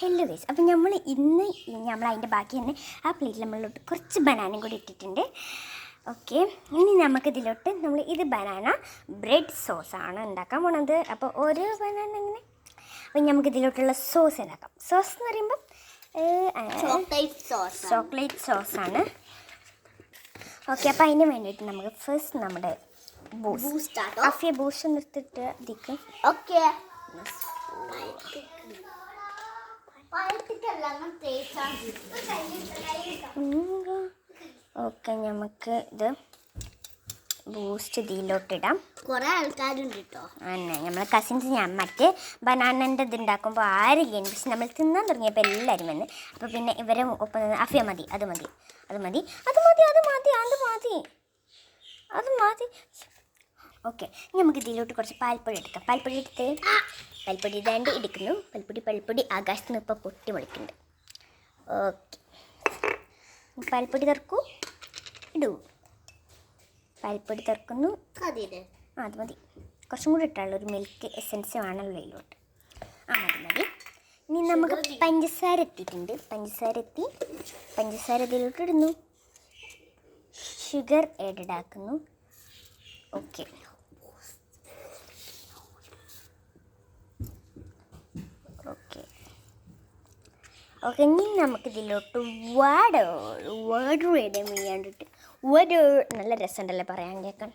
Hello guys, അപ്പോൾ നമ്മൾ ഇന്ന് അതിൻ്റെ ബാക്കി തന്നെ ആ പ്ലേറ്റിൽ നമ്മളിലോട്ട് കുറച്ച് ബനാനയും കൂടി ഇട്ടിട്ടുണ്ട്. ഓക്കെ, ഇനി നമുക്കിതിലോട്ട് ഇത് ബനാന ബ്രെഡ് സോസാണ് ഉണ്ടാക്കാൻ പോണത്. അപ്പോൾ ഓരോ ബനാന ഇങ്ങനെ അപ്പം നമുക്കിതിലോട്ടുള്ള സോസ് ഉണ്ടാക്കാം. സോസ് എന്ന് പറയുമ്പം ചോക്ലേറ്റ് സോസാണ്. ഓക്കെ, അപ്പോൾ അതിന് വേണ്ടിയിട്ട് നമുക്ക് ഫസ്റ്റ് നമ്മുടെ ബൂസ്റ്റ് ബൂസ്റ്റ് നിർത്തിയിട്ട് ഇതിക്ക് ഓക്കെ ഓക്കെ നമുക്ക് ഇത് ബൂസ്റ്റ് ഇതിലോട്ടിടാം. കുറെ ആൾക്കാരുണ്ട് കേട്ടോ. അന്നെ നമ്മളെ കസിൻസ് മറ്റേ ബനാനൻ്റെ ഇത് ഉണ്ടാക്കുമ്പോൾ ആരില്ല, പക്ഷെ നമ്മൾ തിന്നാൻ തുടങ്ങിയപ്പോൾ എല്ലാവരും വന്ന്. അപ്പോൾ പിന്നെ ഇവരെ ഒപ്പം അഫിയ മതി, അത് മതി, അത് മതി, അത് മതി, അത് മതി, അത് മതി, അത് മതി. ഓക്കെ, നമുക്ക് ഇതിലോട്ട് കുറച്ച് പാൽപ്പൊടി എടുക്കാം. പാൽപ്പൊടി എടുത്ത് പാൽപ്പൊടി ഇതാണ്ട് എടുക്കുന്നു. പാൽപ്പൊടി ആകാശത്ത് നിന്ന് ഇപ്പോൾ പൊട്ടി വിളിക്കുന്നുണ്ട്. ഓക്കെ, പാൽപ്പൊടി തുറക്കൂ, ഇടൂ. പാൽപ്പൊടി തുറക്കുന്നു. അത് മതി, കുറച്ചും കൂടി ഇട്ടാളൂ. ഒരു മിൽക്ക് എസൻസ് വേണമല്ലോ ഇതിലോട്ട്. മതി മതി. ഇനി നമുക്ക് പഞ്ചസാര എത്തിയിട്ടുണ്ട്. പഞ്ചസാര ഇതിലോട്ട് ഇടുന്നു. ഷുഗർ ആഡഡ് ആക്കുന്നു. ഓക്കെ, ഓക്കെ, ഇനി നമുക്കിതിലോട്ട് വേർഡ് ചെയ്യാണ്ടിട്ട് നല്ല രസമുണ്ടല്ലേ പറയാൻ കേൾക്കാൻ.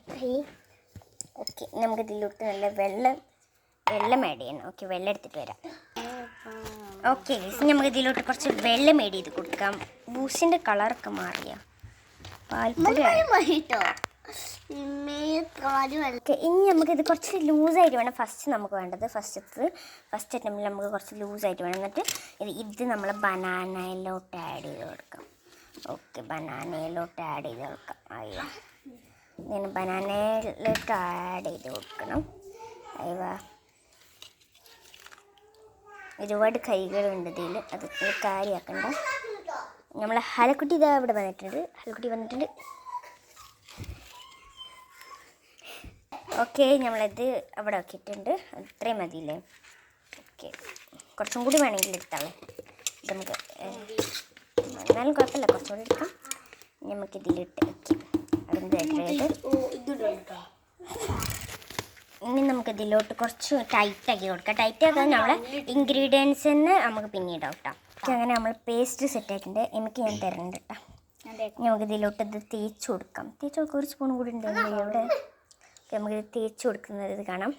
ഓക്കെ, നമുക്കിതിലോട്ട് നല്ല വെള്ളം ആഡ് ചെയ്യണം. ഓക്കെ, വെള്ളം എടുത്തിട്ട് വരാം. ഓക്കെ, നമുക്കിതിലോട്ട് കുറച്ച് വെള്ളം ആഡ് ചെയ്ത് കൊടുക്കാം. ബൂസ്റ്റിൻ്റെ കളറൊക്കെ മാറിയ പാൽപ്പൊടി. ഇനി നമുക്കിത് കുറച്ച് ലൂസായിട്ട് വേണം നമുക്ക് വേണ്ടത്. ഫസ്റ്റ് അറ്റംപ്റ്റിൽ നമുക്ക് കുറച്ച് ലൂസായിട്ട് വേണം. എന്നിട്ട് ഇത് നമ്മൾ ബനാനയിലോട്ട് ആഡ് ചെയ്ത് കൊടുക്കാം. ഓക്കെ, ബനാനയിലോട്ട് ആഡ് ചെയ്ത് കൊടുക്കാം. അയ്യോ, ഇങ്ങനെ ബനാനയിലോട്ട് ആഡ് ചെയ്ത് കൊടുക്കണം. അയ്യോ, ഒരുപാട് കൈകളുണ്ട് ഇതിൽ, അത് കാര്യമാക്കണ്ട. നമ്മൾ ഹലക്കുട്ടി ഇതാ ഇവിടെ വന്നിട്ടുണ്ട്. ഓക്കെ, നമ്മളിത് അവിടെ ആക്കിയിട്ടുണ്ട്. ഇത്രയും മതിയില്ലേ? ഓക്കെ, കുറച്ചും കൂടി വേണമെങ്കിൽ എടുത്താളേ. നമുക്ക് എന്നാലും കുഴപ്പമില്ല, കുറച്ചും കൂടി എടുക്കാം. നമുക്കിതിലിട്ട് വയ്ക്കാം. ഇനി നമുക്കിതിലോട്ട് കുറച്ച് ടൈറ്റാക്കി കൊടുക്കാം. ടൈറ്റാക്കാൻ നമ്മളെ ഇൻഗ്രീഡിയൻസ് തന്നെ നമുക്ക് പിന്നീട് കേട്ടോ. അങ്ങനെ നമ്മൾ പേസ്റ്റ് സെറ്റാക്കിയിട്ട് എനിക്ക് ഞാൻ തരുന്നുണ്ട് കേട്ടോ. നമുക്കിതിലോട്ട് ഇത് തേച്ച് കൊടുക്കാം. ഒരു സ്പൂൺ കൂടി ഉണ്ടെങ്കിൽ ഇവിടെ നമുക്കിത് തേച്ച് കൊടുക്കുന്നത് ഇത് കാണാം.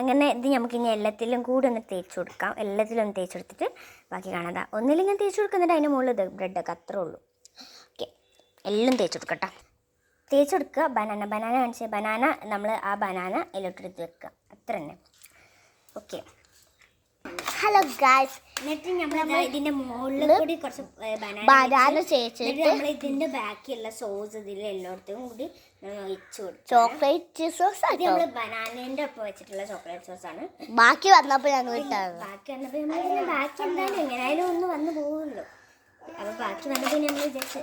അങ്ങനെ ഇത് നമുക്കിനി എല്ലാത്തിലും കൂടി ഒന്ന് തേച്ച് കൊടുക്കാം. എല്ലാത്തിലും ഒന്ന് തേച്ച് കൊടുത്തിട്ട് ബാക്കി കാണാം. ഒന്നിലും തേച്ച് കൊടുക്കുന്നുണ്ട്, അതിൻ്റെ മുകളിൽ ഇത് ബ്രെഡൊക്കെ അത്രേ ഉള്ളൂ. ഓക്കെ, എല്ലാം തേച്ച് കൊടുക്കട്ടെ. തേച്ച് കൊടുക്കുക. ബനാന കാണിച്ച ബനാന നമ്മൾ ആ ബനാന അതിലോട്ടെടുത്ത് വെക്കുക. അത്ര തന്നെ. ഓക്കെ, ഹലോ ഗായ്സ്, എന്നിട്ട് നമ്മൾ ഇതിൻ്റെ മുകളിൽ കൂടി കുറച്ച് ബനാന ചേച്ചിട്ട് നമ്മൾ ഇതിൻ്റെ ബാക്കിയുള്ള സോസ് ഇതിൽ എല്ലായിടത്തും കൂടി ഒഴിച്ചു കൊടുക്കും. ചോക്ലേറ്റ് സോസ് അത് നമ്മൾ ബനാനേൻ്റെ ഒപ്പം വെച്ചിട്ടുള്ള ചോക്ലേറ്റ് സോസാണ്. ബാക്കി വന്നപ്പോൾ ഞങ്ങൾ ബാക്കി എന്തായാലും എങ്ങനെയായാലും ഒന്ന് വന്ന് പോകുമല്ലോ. അപ്പോൾ ബാക്കി വന്നപ്പോൾ നമ്മൾ വിചാരിച്ചു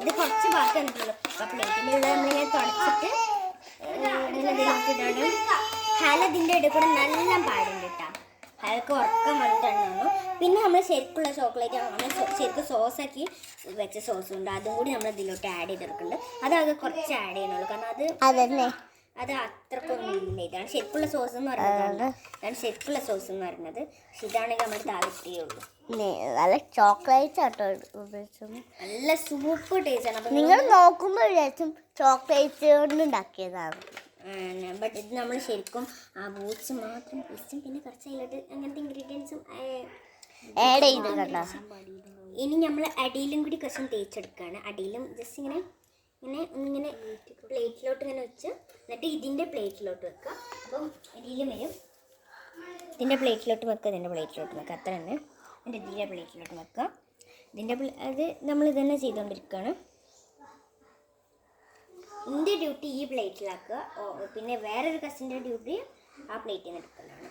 ഇത് കുറച്ച് ബാക്കി വന്നിട്ടുള്ളൂ. അപ്പോൾ പ്ലേറ്റിൻ്റെ ഉള്ള നമ്മളിങ്ങനെ തുടച്ചിട്ട് ഇങ്ങനെ ഹലതിൻ്റെ ഇടയിൽ കൂടെ നല്ല പാടുണ്ട് കേട്ടോ. അതൊക്കെ ഉറക്കം വന്നിട്ടുണ്ടായിരുന്നു. പിന്നെ നമ്മൾ ശരിക്കുള്ള ചോക്ലേറ്റ് ശരിക്കും സോസാക്കി വെച്ച സോസും ഉണ്ട്, അതും കൂടി നമ്മൾ ഇതിലോട്ട് ആഡ് ചെയ്തെടുക്കുന്നുണ്ട്. അതൊക്കെ കുറച്ച് ആഡ് ചെയ്യണുള്ളൂ, കാരണം അത് അത്രക്കൊന്നും ഇല്ല. ഇതാണ് ശരിക്കുള്ള സോസ് എന്ന് പറയുന്നത്. പക്ഷെ ഇതാണെങ്കിൽ നമ്മൾ താല്പര്യമുള്ളൂ. നല്ല ചോക്ലേറ്റ് ആട്ടോ, നല്ല സൂപ്പർ ടേസ്റ്റ് ആണ്. അപ്പം നിങ്ങൾ നോക്കുമ്പോൾ വിചാരിച്ചും ചോക്ലേറ്റ് കൊണ്ട് ഉണ്ടാക്കിയതാണ്. ബട്ട് ഇത് നമ്മൾ ശരിക്കും ആ ബൂട്ട്സ് മാത്രം പിസ്റ്റും പിന്നെ കുറച്ച് അതിലോട്ട് അങ്ങനത്തെ ഇൻഗ്രീഡിയൻസും ആഡ് ചെയ്ത് കണ്ടോ. ഇനി നമ്മൾ അടിയിലും കൂടി കുറച്ചും തേച്ചെടുക്കുകയാണ്. അടിയിലും ജസ്റ്റ് ഇങ്ങനെ പ്ലേറ്റിലോട്ട് ഇങ്ങനെ വെച്ച് എന്നിട്ട് ഇതിൻ്റെ പ്ലേറ്റിലോട്ട് വെക്കുക. അപ്പം അടിയിലും വരും. ഇതിൻ്റെ പ്ലേറ്റിലോട്ട് വെക്കുക അത്ര തന്നെ. എന്നിട്ട് ഇതിൻ്റെ പ്ലേറ്റിലോട്ട് വെക്കുക. അത് നമ്മൾ ഇതന്നെ ചെയ്തുകൊണ്ടിരിക്കുകയാണ്. എൻ്റെ ഡ്യൂട്ടി ഈ പ്ലേറ്റിലാക്കുക. പിന്നെ വേറൊരു കസിൻ്റെ ഡ്യൂട്ടി ആ പ്ലേറ്റിൽ നിന്ന് എടുക്കലാണ്.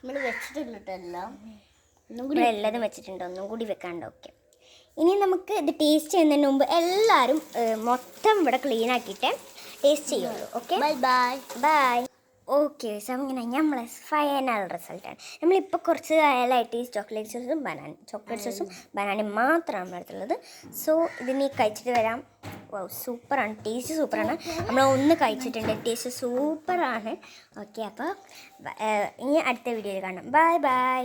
നമ്മൾ വെച്ചിട്ടുണ്ട് എല്ലാം. എല്ലാതും വെച്ചിട്ടുണ്ട്, ഒന്നും കൂടി വെക്കാണ്ട്. ഓക്കെ, ഇനി നമുക്ക് ഇത് ടേസ്റ്റ് ചെയ്യുന്നതിന് മുമ്പ് എല്ലാവരും മൊത്തം ഇവിടെ ക്ലീൻ ആക്കിയിട്ട് ടേസ്റ്റ് ചെയ്യുള്ളൂ. Okay, bye bye. Bye. Okay, so അങ്ങനെ നമ്മളെ ഫൈനൽ റിസൾട്ടാണ്. നമ്മളിപ്പോൾ കുറച്ച് കാലമായിട്ട് ഈ ചോക്ലേറ്റ് സോസും ബനാനയും മാത്രമാണ് നമ്മുടെ അടുത്തുള്ളത്. സോ ഇതിനി കഴിച്ചിട്ട് വരാം. സൂപ്പറാണ്, ടേസ്റ്റ് സൂപ്പറാണ്. നമ്മൾ ഒന്ന് കഴിച്ചിട്ടുണ്ട്, ടേസ്റ്റ് സൂപ്പറാണ്. ഓക്കെ, അപ്പോൾ ഇനി അടുത്ത വീഡിയോയിൽ കാണാം. Bye bye.